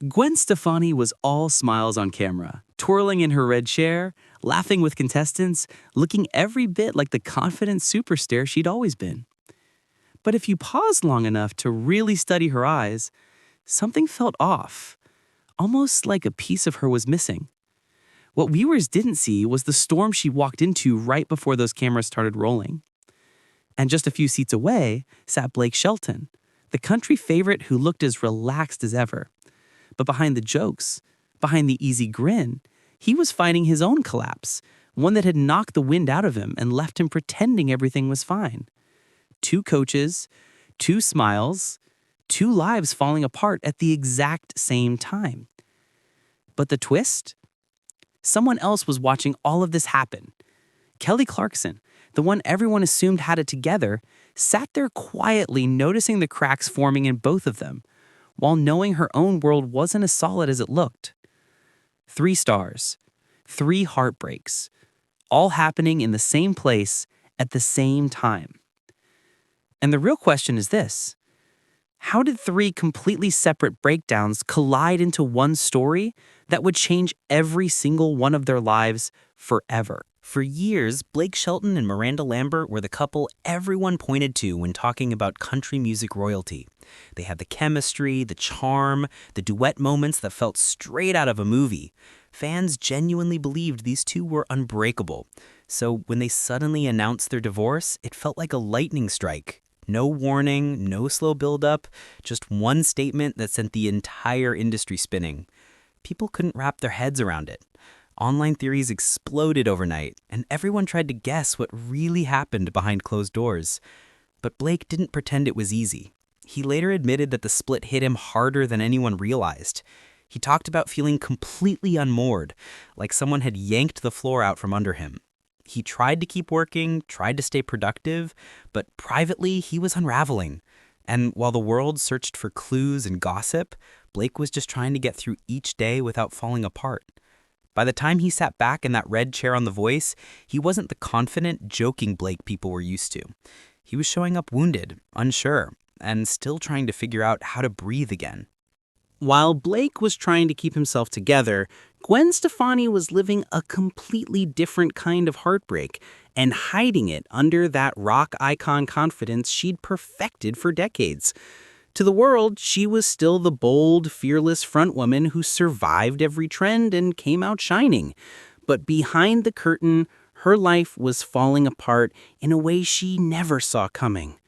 Gwen Stefani was all smiles on camera, twirling in her red chair, laughing with contestants, looking every bit like the confident superstar she'd always been. But if you paused long enough to really study her eyes, something felt off, almost like a piece of her was missing. What viewers didn't see was the storm she walked into right before those cameras started rolling. And just a few seats away sat Blake Shelton, the country favorite who looked as relaxed as ever. But behind the jokes, behind the easy grin, he was fighting his own collapse, one that had knocked the wind out of him and left him pretending everything was fine. 2 coaches, 2 smiles, 2 lives falling apart at the exact same time. But the twist? Someone else was watching all of this happen. Kelly Clarkson, the one everyone assumed had it together, sat there quietly noticing the cracks forming in both of them, while knowing her own world wasn't as solid as it looked. 3 stars, 3 heartbreaks, all happening in the same place at the same time. And the real question is this: how did 3 completely separate breakdowns collide into one story that would change every single one of their lives forever? For years, Blake Shelton and Miranda Lambert were the couple everyone pointed to when talking about country music royalty. They had the chemistry, the charm, the duet moments that felt straight out of a movie. Fans genuinely believed these two were unbreakable. So when they suddenly announced their divorce, it felt like a lightning strike. No warning, no slow build-up, just one statement that sent the entire industry spinning. People couldn't wrap their heads around it. Online theories exploded overnight, and everyone tried to guess what really happened behind closed doors. But Blake didn't pretend it was easy. He later admitted that the split hit him harder than anyone realized. He talked about feeling completely unmoored, like someone had yanked the floor out from under him. He tried to keep working, tried to stay productive, but privately he was unraveling. And while the world searched for clues and gossip, Blake was just trying to get through each day without falling apart. By the time he sat back in that red chair on The Voice, he wasn't the confident, joking Blake people were used to. He was showing up wounded, unsure, and still trying to figure out how to breathe again. While Blake was trying to keep himself together, Gwen Stefani was living a completely different kind of heartbreak and hiding it under that rock icon confidence she'd perfected for decades. To the world, she was still the bold, fearless frontwoman who survived every trend and came out shining. But behind the curtain, her life was falling apart in a way she never saw coming.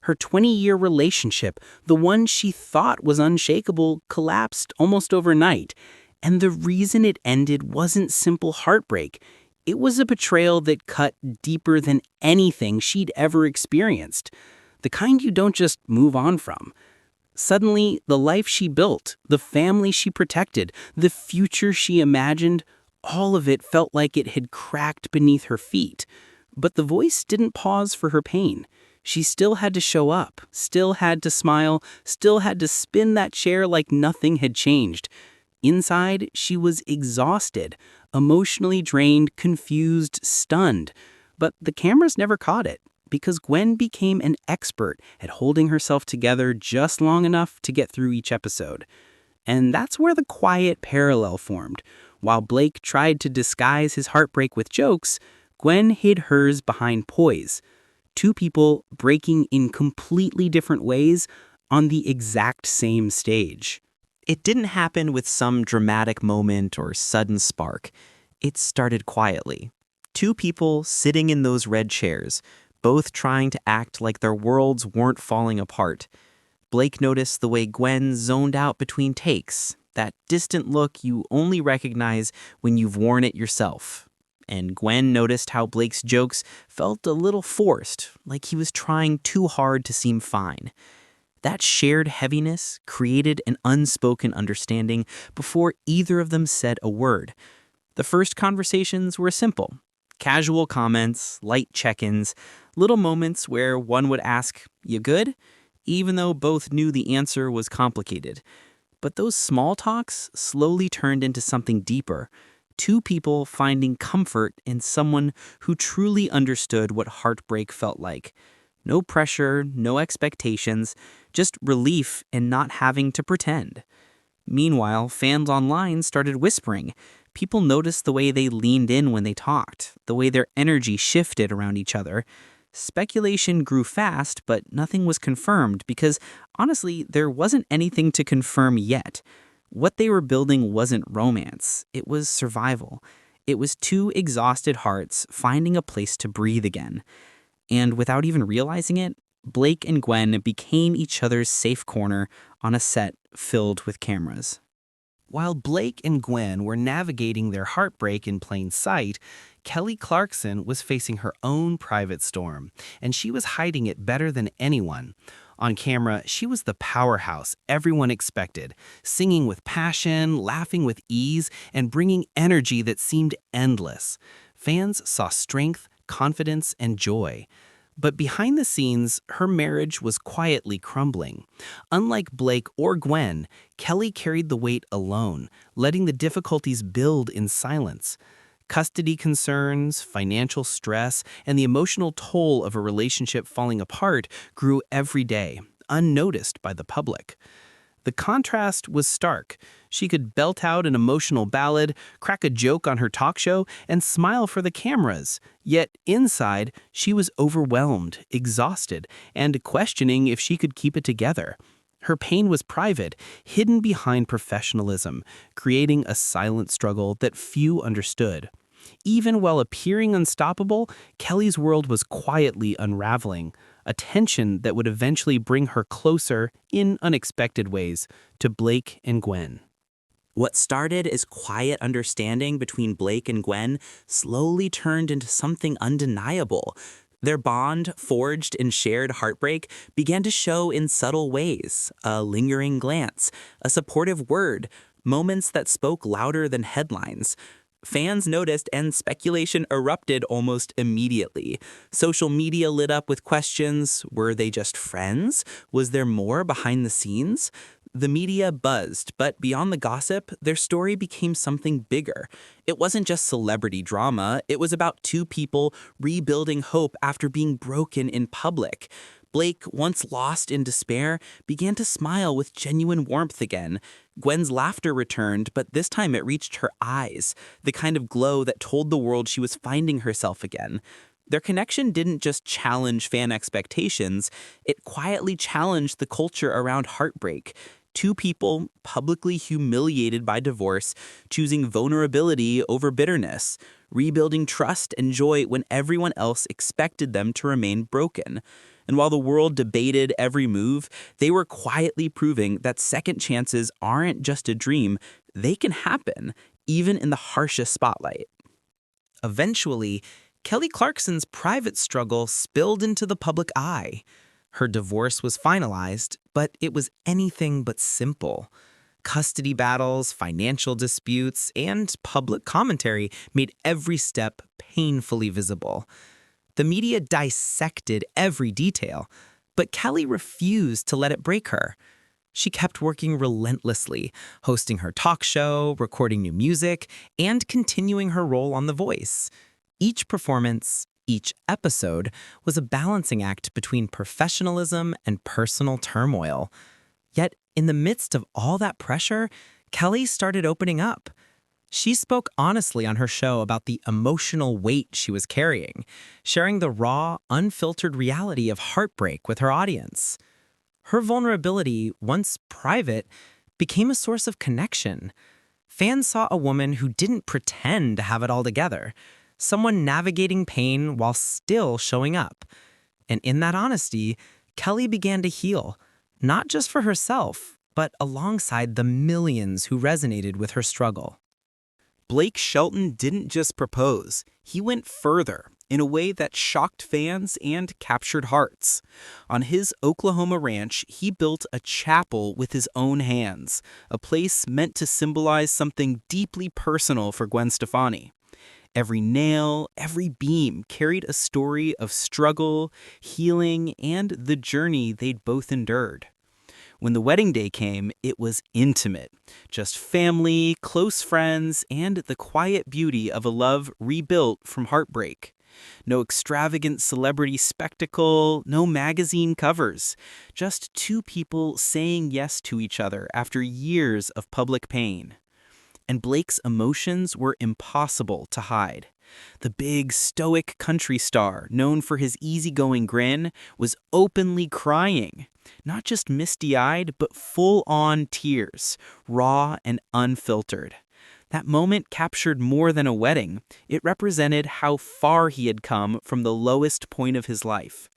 Her 20-year relationship, the one she thought was unshakable, collapsed almost overnight. And the reason it ended wasn't simple heartbreak. It was a betrayal that cut deeper than anything she'd ever experienced. The kind you don't just move on from. Suddenly, the life she built, the family she protected, the future she imagined, all of it felt like it had cracked beneath her feet. But The Voice didn't pause for her pain. She still had to show up, still had to smile, still had to spin that chair like nothing had changed. Inside, she was exhausted, emotionally drained, confused, stunned. But the cameras never caught it, because Gwen became an expert at holding herself together just long enough to get through each episode. And that's where the quiet parallel formed. While Blake tried to disguise his heartbreak with jokes, Gwen hid hers behind poise. 2 people breaking in completely different ways on the exact same stage. It didn't happen with some dramatic moment or sudden spark. It started quietly. 2 people sitting in those red chairs, both trying to act like their worlds weren't falling apart. Blake noticed the way Gwen zoned out between takes, that distant look you only recognize when you've worn it yourself. And Gwen noticed how Blake's jokes felt a little forced, like he was trying too hard to seem fine. That shared heaviness created an unspoken understanding before either of them said a word. The first conversations were simple. Casual comments, light check-ins, little moments where one would ask, "You good?" even though both knew the answer was complicated. But those small talks slowly turned into something deeper. 2 people finding comfort in someone who truly understood what heartbreak felt like. No pressure, no expectations, just relief in not having to pretend. Meanwhile, fans online started whispering. People noticed the way they leaned in when they talked, the way their energy shifted around each other. Speculation grew fast, but nothing was confirmed because, honestly, there wasn't anything to confirm yet. What they were building wasn't romance, it was survival. It was two exhausted hearts finding a place to breathe again. And without even realizing it, Blake and Gwen became each other's safe corner on a set filled with cameras. While Blake and Gwen were navigating their heartbreak in plain sight, Kelly Clarkson was facing her own private storm, and she was hiding it better than anyone. On camera, she was the powerhouse everyone expected, singing with passion, laughing with ease, and bringing energy that seemed endless. Fans saw strength, confidence, and joy. But behind the scenes, her marriage was quietly crumbling. Unlike Blake or Gwen, Kelly carried the weight alone, letting the difficulties build in silence. Custody concerns, financial stress, and the emotional toll of a relationship falling apart grew every day, unnoticed by the public. The contrast was stark. She could belt out an emotional ballad, crack a joke on her talk show, and smile for the cameras. Yet inside, she was overwhelmed, exhausted, and questioning if she could keep it together. Her pain was private, hidden behind professionalism, creating a silent struggle that few understood. Even while appearing unstoppable, Kelly's world was quietly unraveling, a tension that would eventually bring her closer, in unexpected ways, to Blake and Gwen. What started as quiet understanding between Blake and Gwen slowly turned into something undeniable. Their bond, forged in shared heartbreak, began to show in subtle ways: a lingering glance, a supportive word, moments that spoke louder than headlines. Fans noticed and speculation erupted almost immediately. Social media lit up with questions. Were they just friends? Was there more behind the scenes? The media buzzed, but beyond the gossip, their story became something bigger. It wasn't just celebrity drama, it was about two people rebuilding hope after being broken in public. Blake, once lost in despair, began to smile with genuine warmth again. Gwen's laughter returned, but this time it reached her eyes, the kind of glow that told the world she was finding herself again. Their connection didn't just challenge fan expectations, it quietly challenged the culture around heartbreak. Two people, publicly humiliated by divorce, choosing vulnerability over bitterness, rebuilding trust and joy when everyone else expected them to remain broken. And while the world debated every move, they were quietly proving that second chances aren't just a dream, they can happen, even in the harshest spotlight. Eventually, Kelly Clarkson's private struggle spilled into the public eye. Her divorce was finalized, but it was anything but simple. Custody battles, financial disputes, and public commentary made every step painfully visible. The media dissected every detail, but Kelly refused to let it break her. She kept working relentlessly, hosting her talk show, recording new music, and continuing her role on The Voice. Each performance, each episode, was a balancing act between professionalism and personal turmoil. Yet, in the midst of all that pressure, Kelly started opening up. She spoke honestly on her show about the emotional weight she was carrying, sharing the raw, unfiltered reality of heartbreak with her audience. Her vulnerability, once private, became a source of connection. Fans saw a woman who didn't pretend to have it all together, someone navigating pain while still showing up. And in that honesty, Kelly began to heal, not just for herself, but alongside the millions who resonated with her struggle. Blake Shelton didn't just propose, he went further in a way that shocked fans and captured hearts. On his Oklahoma ranch, he built a chapel with his own hands, a place meant to symbolize something deeply personal for Gwen Stefani. Every nail, every beam carried a story of struggle, healing, and the journey they'd both endured. When the wedding day came, it was intimate. Just family, close friends, and the quiet beauty of a love rebuilt from heartbreak. No extravagant celebrity spectacle, no magazine covers. Just two people saying yes to each other after years of public pain. And Blake's emotions were impossible to hide. The big, stoic country star, known for his easygoing grin, was openly crying. Not just misty-eyed, but full-on tears, raw and unfiltered. That moment captured more than a wedding. It represented how far he had come from the lowest point of his life.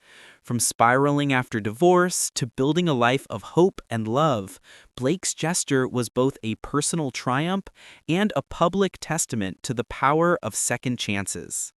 From spiraling after divorce to building a life of hope and love, Blake's gesture was both a personal triumph and a public testament to the power of second chances.